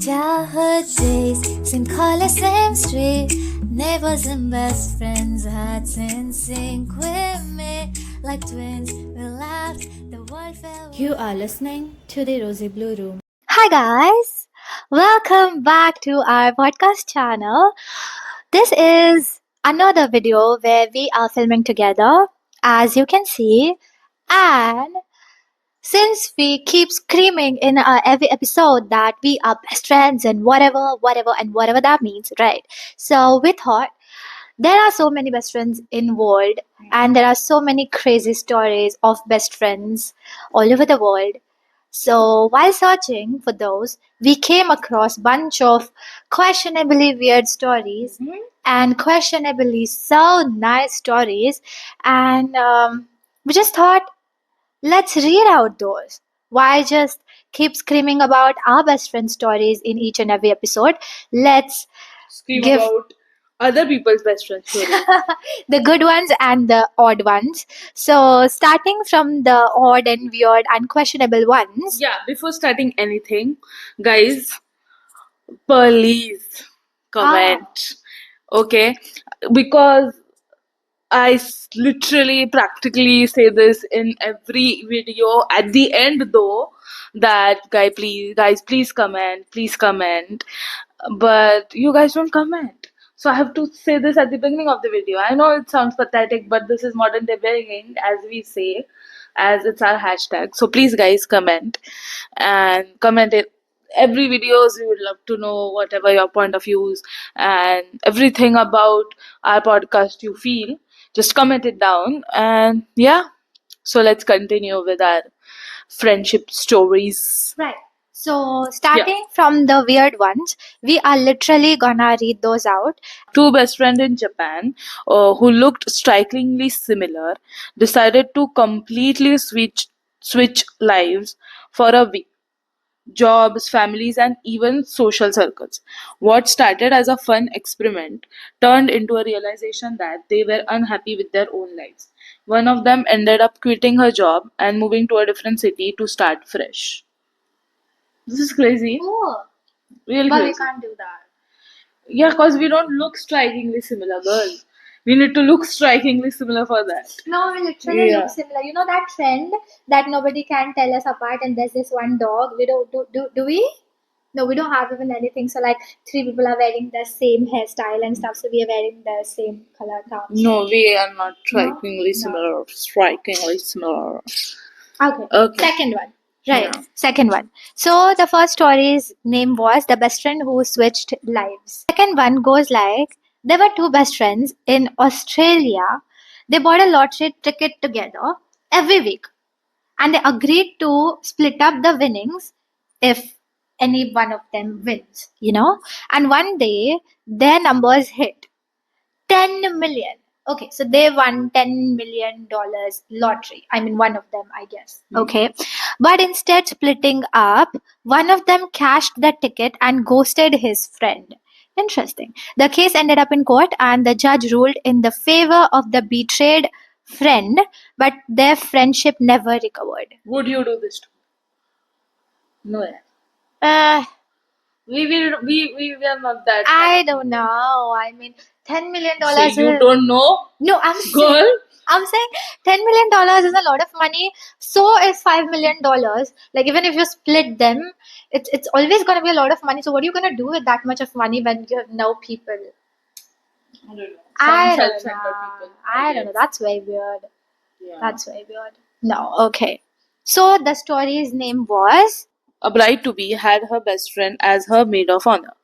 Childhood days, same color, same street. Neighbors and best friends, hearts in sync with me. Like twins, we laughed, the world fell. You are listening to the Rosyblue Room. Hi guys, welcome back to our podcast channel. This is another video where we are filming together, as you can see, and since we keep screaming in every episode that we are best friends and whatever that means, right? So we thought there are so many best friends involved, and there are so many crazy stories of best friends all over the world. So while searching for those, we came across bunch of questionably weird stories and questionably so nice stories, and we just thought, let's read out those. Why just keep screaming about our best friend stories in each and every episode? Let's Scream give about other people's best friend stories. the good ones and the odd ones. So, starting from the odd and weird, unquestionable ones. Yeah, before starting anything, guys, please comment. Okay? Because literally practically say this in every video at the end though, that guys please comment, but you guys don't comment, so I have to say this at the beginning of the video. I know it sounds pathetic, but this is modern day begging, as we say, as it's our hashtag. So please guys comment, and comment it every videos. We would love to know whatever your point of views and everything about our podcast you feel. Just comment it down, and yeah, so let's continue with our friendship stories. Right. So, starting from the weird ones, we are literally gonna read those out. Two best friends in Japan, who looked strikingly similar, decided to completely switch lives for a week. Jobs, families, and even social circles. What started as a fun experiment turned into a realization that they were unhappy with their own lives. One of them ended up quitting her job and moving to a different city to start fresh. This is crazy. Oh, Really but we crazy. can't do that. Yeah, because we don't look strikingly similar, girl. We need to look strikingly similar for that. No, we literally Yeah. look similar. You know that trend that nobody can tell us apart, and there's this one dog. We don't do we? No, we don't have even anything. So like three people are wearing the same hairstyle and stuff. So we are wearing the same color tops. No, we are not strikingly No? similar. Strikingly similar. Okay. Okay. Second one. Right. Yeah. Second one. So the first story's name was The Best Friend Who Switched Lives. Second one goes like, there were two best friends in Australia. They bought a lottery ticket together every week, and they agreed to split up the winnings if any one of them wins, And one day their numbers hit 10 million. Okay, so they won $10 million lottery. I mean, one of them, I guess. Okay. But instead splitting up, one of them cashed the ticket and ghosted his friend. Interesting. The case ended up in court, and the judge ruled in the favor of the betrayed friend, but their friendship never recovered. Would you do this too? No. Uh, We are not that. I don't know. I mean, $10 million. So you don't know? No, Girl. I'm saying $10 million is a lot of money. So is $5 million. Like even if you split them, it's always gonna be a lot of money. So what are you gonna do with that much of money when you have no people? I don't know. I Some don't self-centered know. people. I don't know. That's very weird. Yeah. That's very weird. No, okay. So the story's name was A bride to be had her best friend as her maid of honor.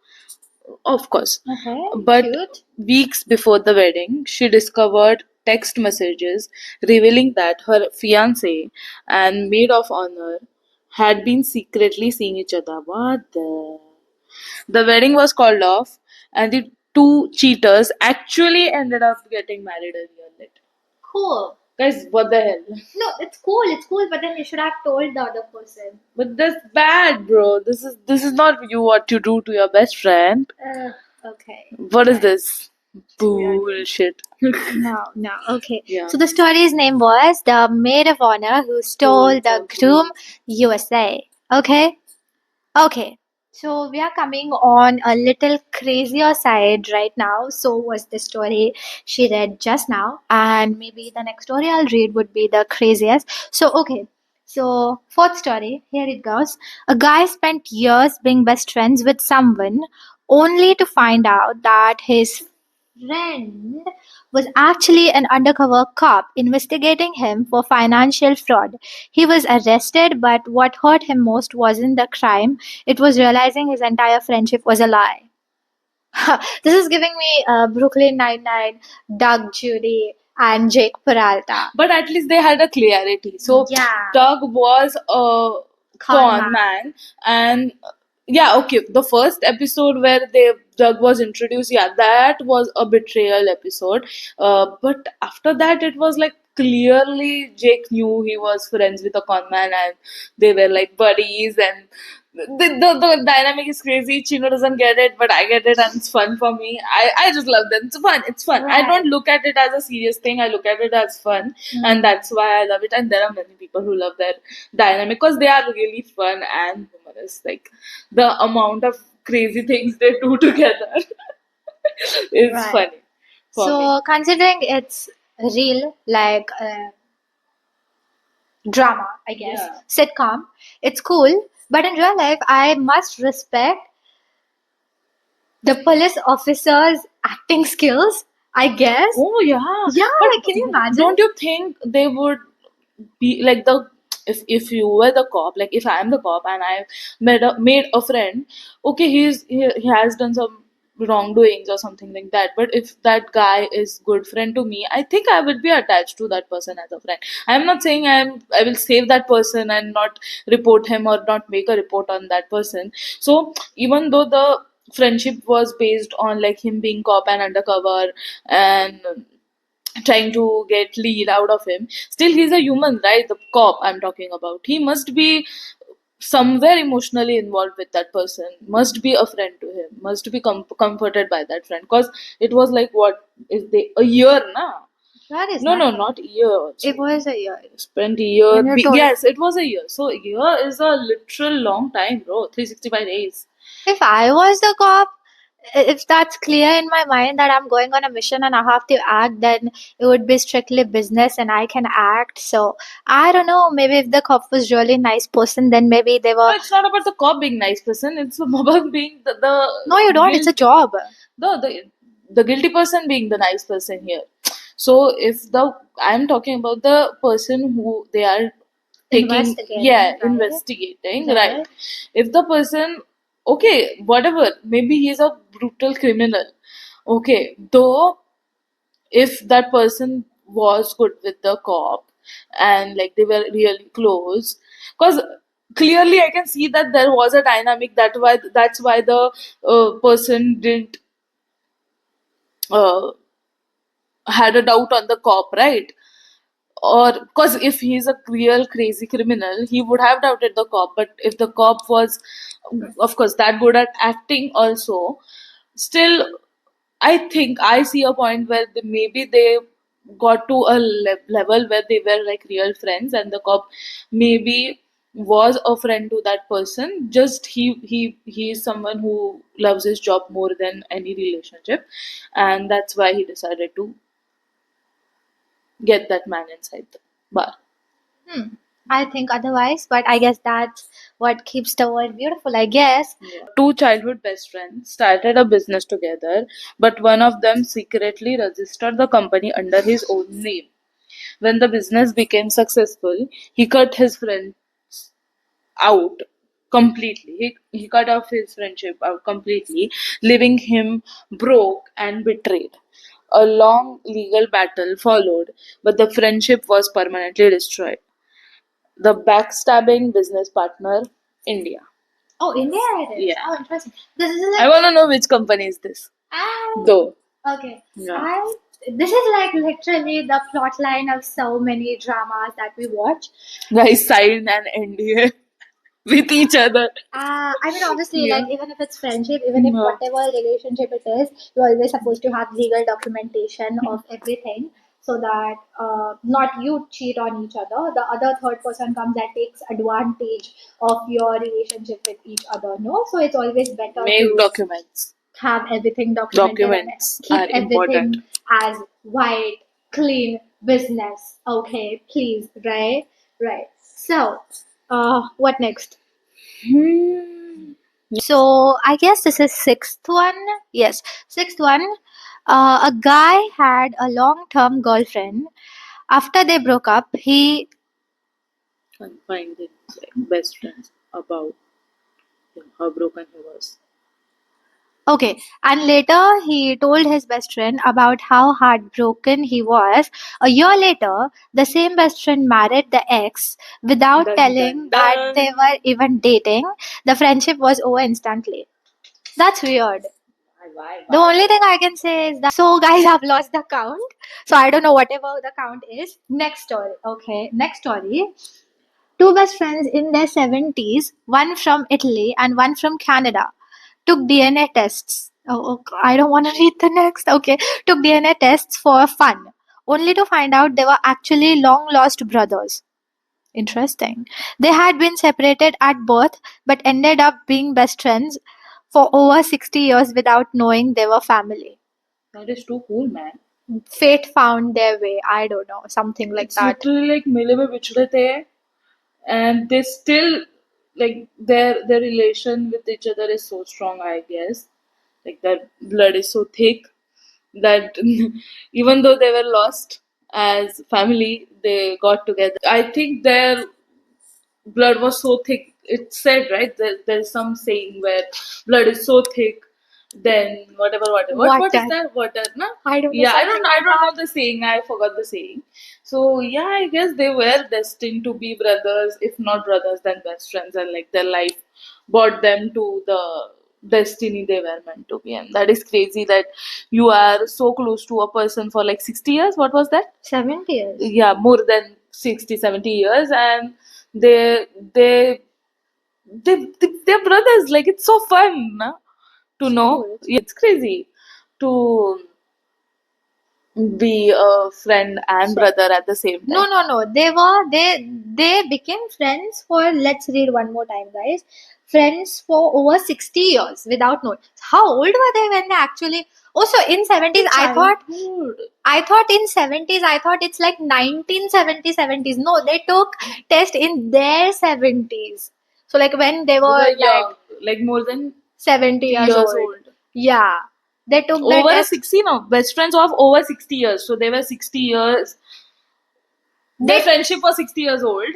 Of course. okay. But Cute. weeks before the wedding, she discovered text messages revealing that her fiance and maid of honor had been secretly seeing each other. What the? The wedding was called off, and the two cheaters actually ended up getting married a year later. Cool. Guys, what the hell? No, it's cool, but then you should have told the other person. But that's bad, bro. This is not what you do to your best friend. Okay. What is this? weird. Bullshit. No, okay. Yeah. So the story's name was The Maid of Honor Who Stole the Groom USA. Okay? Okay. So we are coming on a little crazier side right now. So was the story she read just now, and maybe the next story I'll read would be the craziest. So okay. So fourth story, here it goes. A guy spent years being best friends with someone only to find out that his friend was actually an undercover cop investigating him for financial fraud. He was arrested, but what hurt him most wasn't the crime, it was realizing his entire friendship was a lie. This is giving me Brooklyn Nine-Nine, Doug Judy, and Jake Peralta. But at least they had a clarity. So Yeah. Doug was a con man, and yeah, okay. The first episode where Doug was introduced, yeah, that was a betrayal episode. But after that, it was like clearly Jake knew he was friends with a con man, and they were like buddies, and the dynamic is crazy. Chino doesn't get it, but I get it, and it's fun for me. I just love them. It's fun. It's fun. I don't look at it as a serious thing. I look at it as fun, and that's why I love it. And there are many people who love their dynamic because they are really fun and humorous. Like the amount of crazy things they do together is Right. funny for me. So, considering it's real, like drama, I guess, Yeah. sitcom, it's cool. But in real life, I must respect the police officer's acting skills, I guess. Oh yeah. Yeah, But can you imagine? don't you think they would be like the if you were the cop, like if I am the cop and I made a friend, okay, he has done some wrongdoings or something like that. But if that guy is good friend to me, I think I would be attached to that person as a friend. I'm not saying I will save that person and not report him or not make a report on that person. So even though the friendship was based on like him being cop and undercover and trying to get lead out of him, still he's a human, right? The cop I'm talking about, he must be somewhere emotionally involved with that person, must be a friend to him, must be comforted by that friend, because it was like what is they a year now. That is No, not. not a year also. It was a year. Spent a year. When you told- Yes, it was a year. So a year is a literal long time, bro. 365 days. If I was the cop, if that's clear in my mind that I'm going on a mission and I have to act, then it would be strictly business and I can act. So I don't know. Maybe if the cop was really nice person, then maybe they were. No, it's not about the cop being nice person. It's about being the No, you don't. It's a job. the guilty person being the nice person here. So if the I'm talking about the person who they are taking, Investigating, right? investigating, Right. right? If the person, okay, whatever, maybe he's a brutal criminal, okay, though if that person was good with the cop and like they were really close, because clearly I can see that there was a dynamic, that's why the person didn't uh, had a doubt on the cop, right? Or because if he's a real crazy criminal, he would have doubted the cop. But if the cop was, of course, that good at acting also, still I think I see a point where maybe they got to a level where they were like real friends, and the cop maybe was a friend to that person. Just he is someone who loves his job more than any relationship, and that's why he decided to get that man inside the bar. I think otherwise, but I guess that's what keeps the world beautiful, I guess. Two childhood best friends started a business together, but one of them secretly registered the company under his own name. When the business became successful, he cut his friend out completely. He cut off his friendship out completely, leaving him broke and betrayed. A long legal battle followed, but the friendship was permanently destroyed. The backstabbing business partner, India. Oh, India it is. Yeah. Oh, interesting. This is like I want to know which company is this. Though. okay. Yeah. This is like literally the plot line of so many dramas that we watch. Guys signed an NDA with each other. I mean, obviously, Yeah. like even if it's friendship, even if Yeah. whatever relationship it is, you're always supposed to have legal documentation of everything. so that not you cheat on each other. The other third person comes and takes advantage of your relationship with each other. No, so it's always better Make to documents. have everything documented and Documents keep are everything important. as white, clean business. Okay, please, right? Right. So, what next? Hmm. So, I guess this is sixth one. Yes, sixth one. A guy had a long-term girlfriend. After they broke up, he Confided like best friends about how broken he was. Okay, and later he told his best friend about how heartbroken he was. A year later, the same best friend married the ex without Dun telling dun that they dun. were even dating. The friendship was over instantly. That's weird. The only thing I can say is that. So, guys, I've lost the count. So, I don't know whatever the count is. Next story. Okay, next story. Two best friends in their 70s, one from Italy and one from Canada, took DNA tests. I don't want to read the next. Okay, took DNA tests for fun, only to find out they were actually long lost brothers. Interesting. They had been separated at birth but ended up being best friends for over 60 years without knowing they were family. That is too cool, man. Fate found their way. I don't know, something like It's that. literally like मिले में बिछड़े थे, and they still like their relation with each other is so strong. I guess like their blood is so thick that even though they were lost as family, they got together. I think their blood was so thick. It's said, right? There's some saying where blood is so thick, then whatever. What is Water. that? Water, na? I don't know, Yeah, something I like don't know that. the saying. I forgot the saying. So yeah, I guess they were destined to be brothers. If not brothers, then best friends, and like their life brought them to the destiny they were meant to be. And that is crazy that you are so close to a person for like 60 years. What was that? 70 years. Yeah, more than 60, 70 years, and they they they're brothers. Like it's so fun, na, to know. Cool. Yeah, it's crazy to be a friend and brother at the same No, time. no, no. They became friends for, let's read one more time, guys. Friends for over 60 years without knowing. How old were they when they actually? Also, in 70s, Childhood. I thought in 70s, I thought it's like 1970 70s. No, they took test in their 70s. So like when they They were were like young, like more than 70 years years old. old. Yeah. They took their Over test. 60, no, best friends of over 60 years. So they were 60 years. Their They friendship was 60 years old,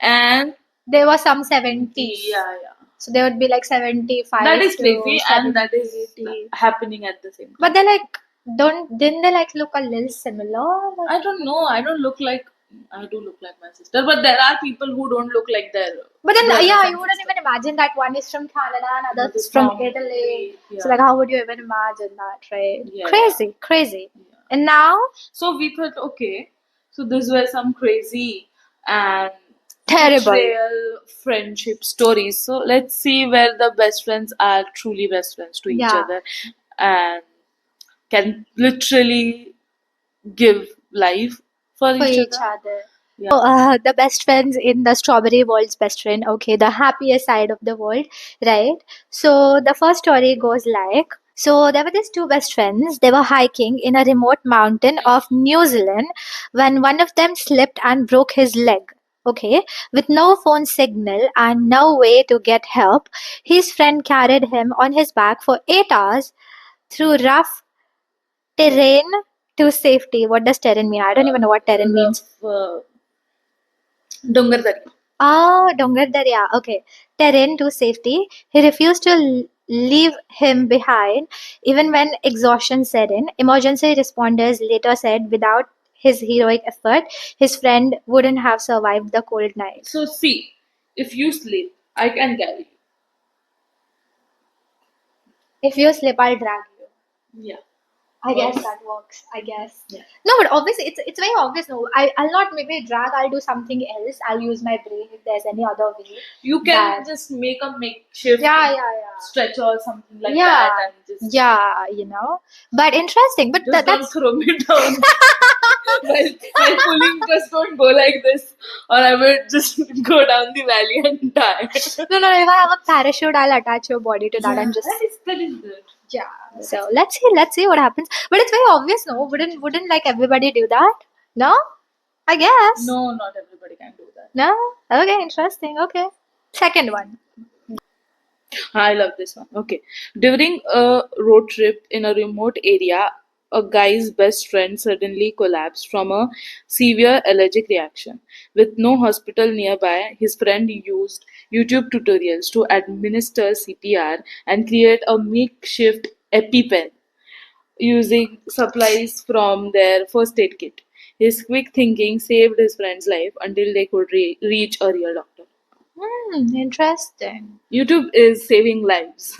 and There were some 70s. yeah. So they would be like 75 That is to crazy, and 70, that is 80. happening at the same time. But they like didn't they like look a little similar? Like, I don't know. I don't look like. I do look like my sister, but there are people who don't look like their but then brothers yeah, and you wouldn't sisters. even imagine that one is from Canada and other Another is from Italy. Italy, So yeah. like how would you even imagine that, right? Yeah, Crazy, crazy. Yeah. And now So we thought, okay, so these were some crazy and terrible. betrayal friendship stories. So let's see where the best friends are truly best friends to each Yeah. other and can literally give life for For each each other. other. Yeah. So, the best friends in the strawberry world's best friend. Okay, the happiest side of the world, right? So the first story goes like. So there were these two best friends. They were hiking in a remote mountain of New Zealand when one of them slipped and broke his leg. Okay, with no phone signal and no way to get help, his friend carried him on his back for 8 hours through rough terrain to safety. What does terrain mean? I don't even know what terrain means. Dongardari. Dongar Darya. Okay. Terrain to safety. He refused to leave him behind even when exhaustion set in. Emergency responders later said without his heroic effort, his friend wouldn't have survived the cold night. So see, if you sleep, I can carry you. If you slip, I'll drag you. Yeah. I guess Works. that works. I guess. Yeah. No, but obviously it's very obvious. No, I'll not maybe drag. I'll do something else. I'll use my brain if there's any other way. You can That- just make a makeshift Yeah. stretcher or something like Yeah. that and just Yeah, But interesting. But don't that's throw me down while pulling. Just don't go like this, or I will just go down the valley and die. no. If I have a parachute, I'll attach your body to that and just that is good. yeah. So let's see what happens. But it's very obvious, no? Wouldn't like everybody do that? No, I guess. No, not everybody can do that. No. Okay, interesting. Okay. Second one. I love this one. Okay. During a road trip in a remote area, a guy's best friend suddenly collapsed from a severe allergic reaction. With no hospital nearby, his friend used YouTube tutorials to administer CPR and create a makeshift EpiPen using supplies from their first aid kit. His quick thinking saved his friend's life until they could reach a real doctor. Interesting. YouTube is saving lives.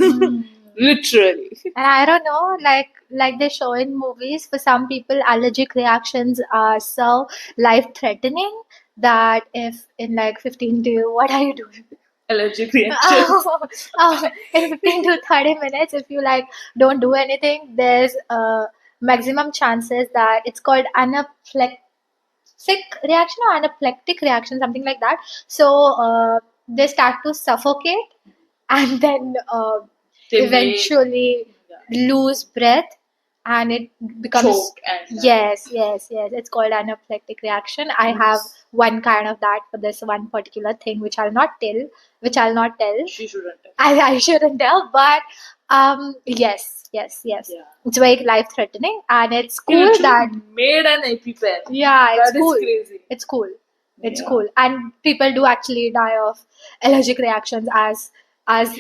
Literally. And I don't know, like they show in movies, for some people, allergic reactions are so life threatening that if in like 15 to what are you doing? Allergic reaction. In 15 to 30 minutes, if you like don't do anything, there's maximum chances that it's called anaphylactic reaction or anaplectic reaction, something like that. So they start to suffocate and then They may eventually lose breath and it becomes choke and yes. It's called anaplectic reaction. I have one kind of that for this one particular thing, which I'll not tell. she shouldn't have. I shouldn't tell, but yes. Yeah. It's very life threatening, and it's He cool literally that made an EpiPen. yeah, it's That is cool. crazy. It's cool. It's Yeah. cool, and people do actually die of allergic reactions as I've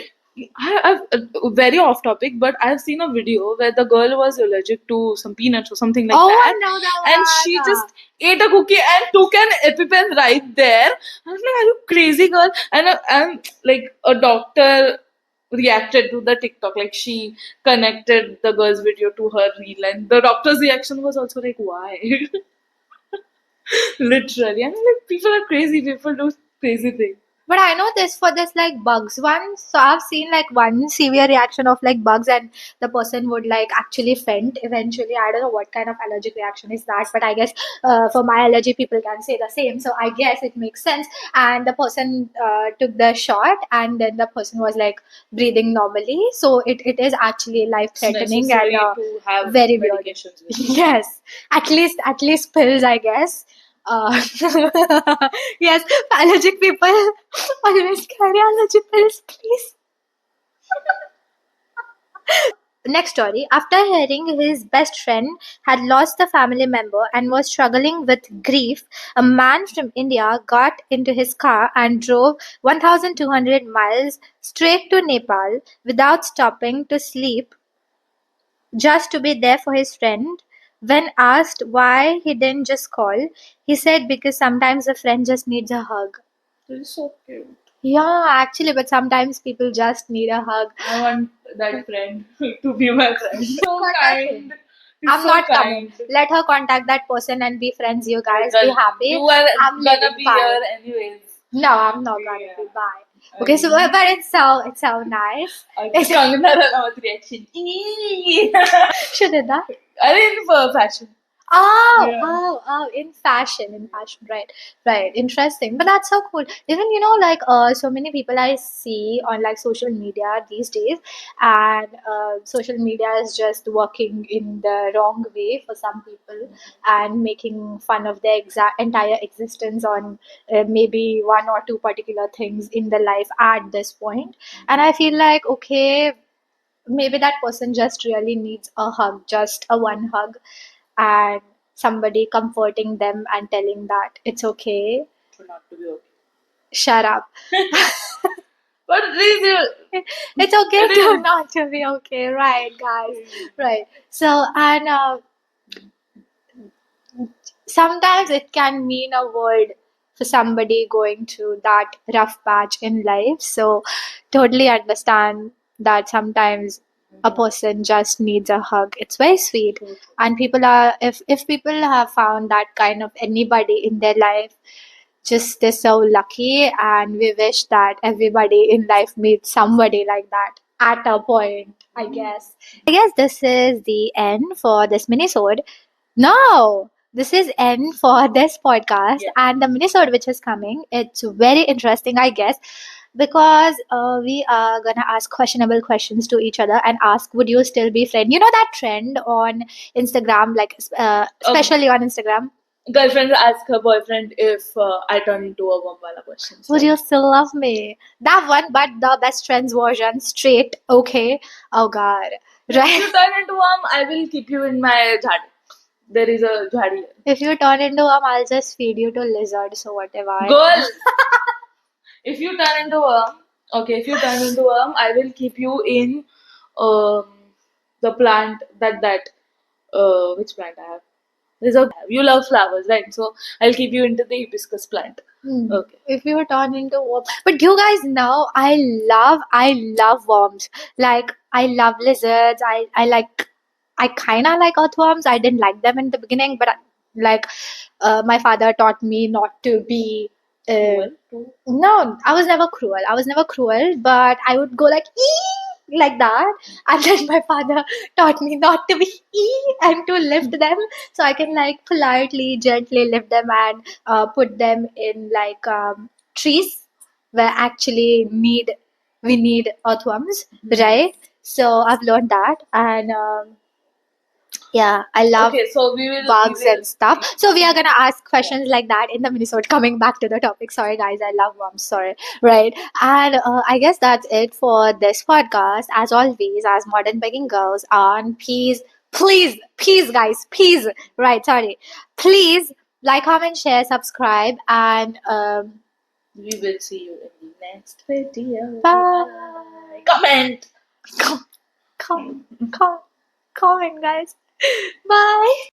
very off topic, but I've seen a video where the girl was allergic to some peanuts or something like that. I know that And she just ate a cookie and took an EpiPen right there. I was like, "Are you crazy, girl?" And like a doctor reacted to the TikTok, like she connected the girl's video to her reel, and the doctor's reaction was also like, "Why?" Literally, I mean, like people are crazy. People do crazy things. But I know this for this like bugs one. So I've seen like one severe reaction of like bugs, and the person would like actually faint eventually. I don't know what kind of allergic reaction is that, but I guess for my allergy, people can say the same. So I guess it makes sense. And the person took the shot, and then the person was like breathing normally. So it is actually life threatening and Necessary to have very weird. medications with you. Yes, at least pills, I guess. Yes, allergic people always carry allergy pills, please. Next story. After hearing his best friend had lost a family member and was struggling with grief, a man from India got into his car and drove 1,200 miles straight to Nepal without stopping to sleep, just to be there for his friend. When asked why he didn't just call, he said because sometimes a friend just needs a hug. That is so cute. Yeah, actually, but sometimes people just need a hug. I want that friend to be my friend. So kind. He's I'm so not kind. coming. Let her contact that person and be friends, you guys. Be happy. You are I'm gonna leaving. be Bye. here anyways. No, I'm not gonna be. Bye. Okay, so but it's so nice. Kangana Ranaut reaction. Should that? Are in for fashion. Oh, in fashion, right. Interesting, but that's so cool. Even like so many people I see on like social media these days, and social media is just working in the wrong way for some people and making fun of their entire existence on maybe one or two particular things in their life at this point. And I feel like okay, maybe that person just really needs a hug, just a one hug, and somebody comforting them and telling that it's okay. For not to be okay. Shut up. But please, It's okay to not to be okay, right, guys? Right. So, and sometimes it can mean a word for somebody going through that rough patch in life. So, totally understand that sometimes a person just needs a hug. It's very sweet. And people are, if people have found that kind of anybody in their life, just they're so lucky, and we wish that everybody in life meets somebody like that at a point, I guess. I guess this is the end for this minisode. No, this is end for this podcast. Yeah. And the minisode which is coming, it's very interesting, I guess, because we are gonna ask questionable questions to each other and ask, would you still be friend? You know that trend on Instagram, like especially on Instagram. Girlfriends ask her boyfriend if I turn into a worm wala questions. Would right? you still love me? That one, but the best friends version, straight. Okay. Oh God. If you Right. turn into worm, I will keep you in my jhadi. There is a jhadi. If you turn into I'll just feed you to lizards. So whatever. Girl, if you turn into worm, okay, if you turn into worm, I will keep you in um, the plant which plant I have? There's a you love flowers, right? So I'll keep you into the hibiscus plant. Okay. If you turn into worm, but you guys know I love worms. Like I love lizards. I kind of like earthworms. I didn't like them in the beginning, but like my father taught me not to be. Uh, no, I was never cruel. I was never cruel, but I would go like ee like that, and then my father taught me not to be ee and to lift them, so I can like politely, gently lift them and put them in like trees where actually we need earthworms, right? So I've learned that, and yeah, I love Okay, so we will bugs and stuff. So we are gonna ask questions like that in the minisode. Coming back to the topic. Sorry, guys, I love worms. Sorry, right? And I guess that's it for this podcast. As always, as modern begging girls, and please, guys, please, right? Sorry, please like, comment, share, subscribe, and we will see you in the next video. bye. Comment. Comment, guys. Bye.